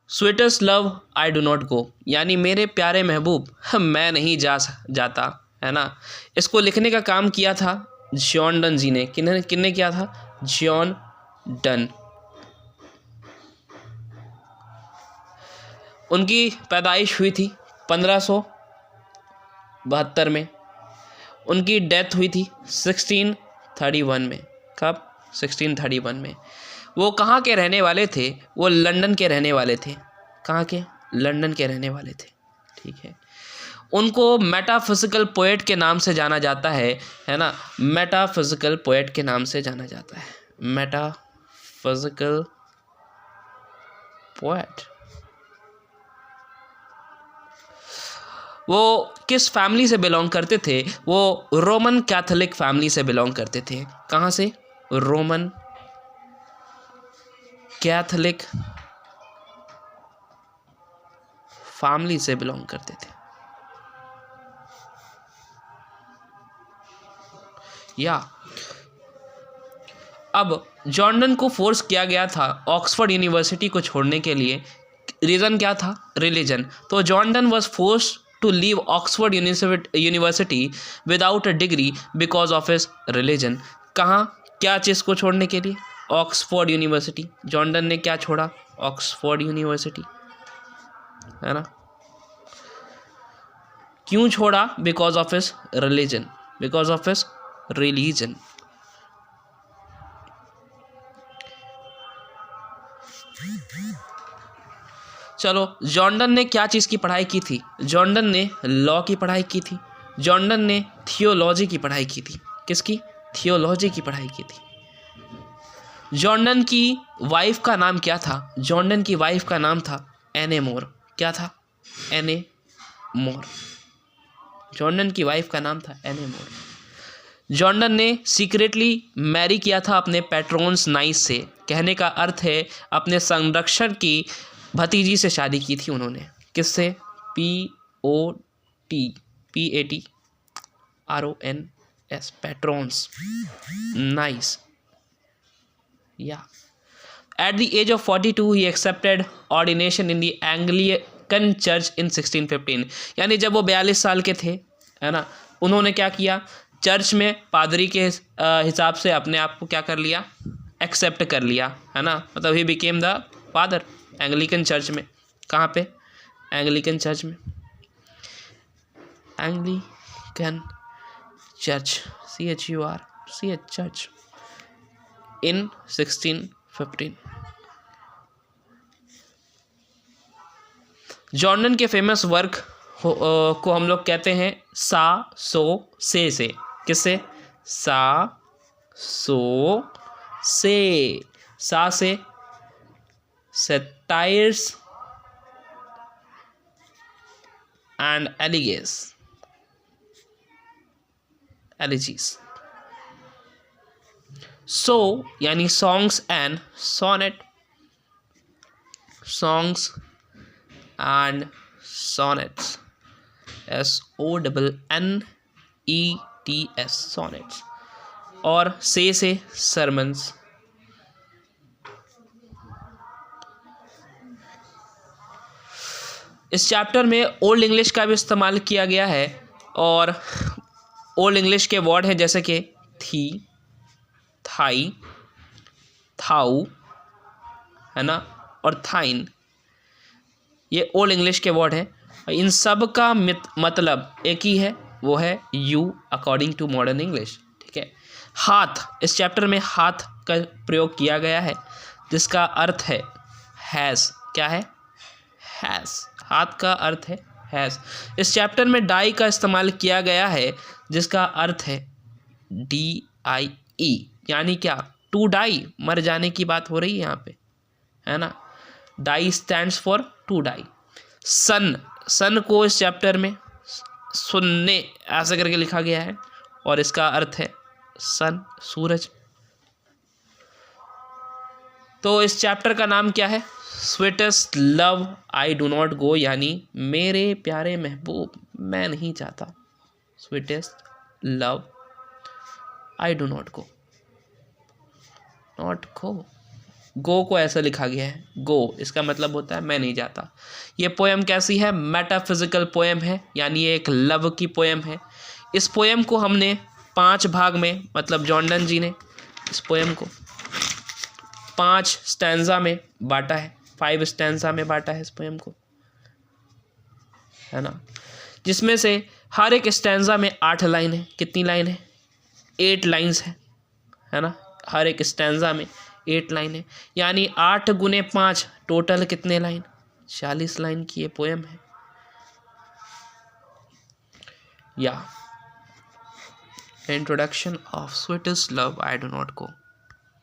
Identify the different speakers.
Speaker 1: Sweetest love I do not go, यानी मेरे प्यारे महबूब मैं नहीं जाता, है ना। इसको लिखने का काम किया था जॉन डन जी ने। किन्ने किया था? John Donne. उनकी पैदाइश हुई थी 1572 में। उनकी डेथ हुई थी 1631 में। कब? 1631 में। वो कहाँ के रहने वाले थे? वो लंदन के रहने वाले थे। कहाँ के? लंदन के रहने वाले थे, ठीक है। उनको मेटाफिजिकल पोएट के नाम से जाना जाता है ना। मेटाफिजिकल पोएट के नाम से जाना जाता है, मेटाफिजिकल पोएट। वो किस फैमिली से बिलोंग करते थे? वो रोमन कैथोलिक फैमिली से बिलोंग करते थे। कहाँ से? रोमन कैथोलिक फैमिली से बिलोंग करते थे। या अब जॉन डन को फोर्स किया गया था ऑक्सफोर्ड यूनिवर्सिटी को छोड़ने के लिए। रीज़न क्या था? रिलीजन। तो John Donne was force to leave Oxford University without a degree because of his religion. कहाँ, क्या चीज़ को छोड़ने के लिए? Oxford university. जॉन डन ने क्या छोड़ा? ऑक्सफोर्ड यूनिवर्सिटी, है ना। क्यों छोड़ा? Because of his religion, because of his religion. चलो, जॉन डन ने क्या चीज़ की पढ़ाई की थी? जॉन डन ने लॉ की पढ़ाई की थी। जॉन डन ने थियोलॉजी की पढ़ाई की थी। किसकी? थियोलॉजी की पढ़ाई की थी। जॉन डन की वाइफ का नाम क्या था? जॉन डन की वाइफ का नाम था एने मोर। क्या था? एने मोर। जॉन डन की वाइफ का नाम था एने मोर। जॉन डन ने सीक्रेटली मैरी किया था अपने पैट्रोन्स नाइस से। कहने का अर्थ है अपने संरक्षक की भतीजी से शादी की थी उन्होंने। किससे? POTPATRONS, patrons nice. या at the age of 42 he accepted ordination in the Anglican church in 1615। यानी जब वो 42 साल के थे, है ना, उन्होंने क्या किया? चर्च में पादरी के हिसाब से अपने आप को क्या कर लिया? एक्सेप्ट कर लिया, है ना। मतलब he became the father Anglican church में। कहाँ पे? एंग्लिकन चर्च में। Anglican church, CHURCH church in 1615। John Donne के फेमस वर्क को हम लोग कहते हैं सा सो से। किससे? सा सो से। सा से satires and elegies। सो यानी songs and sonnet, songs and sonnets, SONNETS, sonnets. और से सरमन्स। इस चैप्टर में ओल्ड इंग्लिश का भी इस्तेमाल किया गया है और ओल्ड इंग्लिश के वर्ड हैं जैसे कि थी, थाई, थाउ, है ना, और थाइन। ये ओल्ड इंग्लिश के वर्ड हैं। इन सब का मतलब एक ही है, वो है you according to modern English, ठीक है। हाथ, इस चैप्टर में हाथ का प्रयोग किया गया है जिसका अर्थ है हैज़। क्या है? हैज़। हाथ का अर्थ है हैज़। इस चैप्टर में डाई का इस्तेमाल किया गया है जिसका अर्थ है DIE, यानी क्या? टू डाई, मर जाने की बात हो रही है यहाँ पे, है ना। Die stands for to die. सन को इस चैप्टर में सुनने ऐसे करके लिखा गया है और इसका अर्थ है सन, सूरज। तो इस चैप्टर का नाम क्या है? Sweetest love I do not go, यानी मेरे प्यारे महबूब मैं नहीं चाहता। Sweetest love I do not go, go को ऐसा लिखा गया है, गो, इसका मतलब होता है मैं नहीं जाता। ये पोएम कैसी है? मेटाफिजिकल पोएम है, यानी ये एक लव की पोएम है। इस पोएम को हमने 5 भाग में, मतलब जॉन डन जी ने इस पोएम को 5 स्टैंजा में बांटा है, 5 स्टैंजा में बांटा है इस पोएम को, है ना, जिसमें से हर एक स्टैंजा में 8 लाइन है। कितनी लाइन है? 8 लाइन्स है ना, हर एक स्टैंजा में 8 लाइन है, यानी 8 गुने 5 टोटल कितने लाइन? 40 लाइन की ये पोएम है। या introduction of sweetest love I do not go.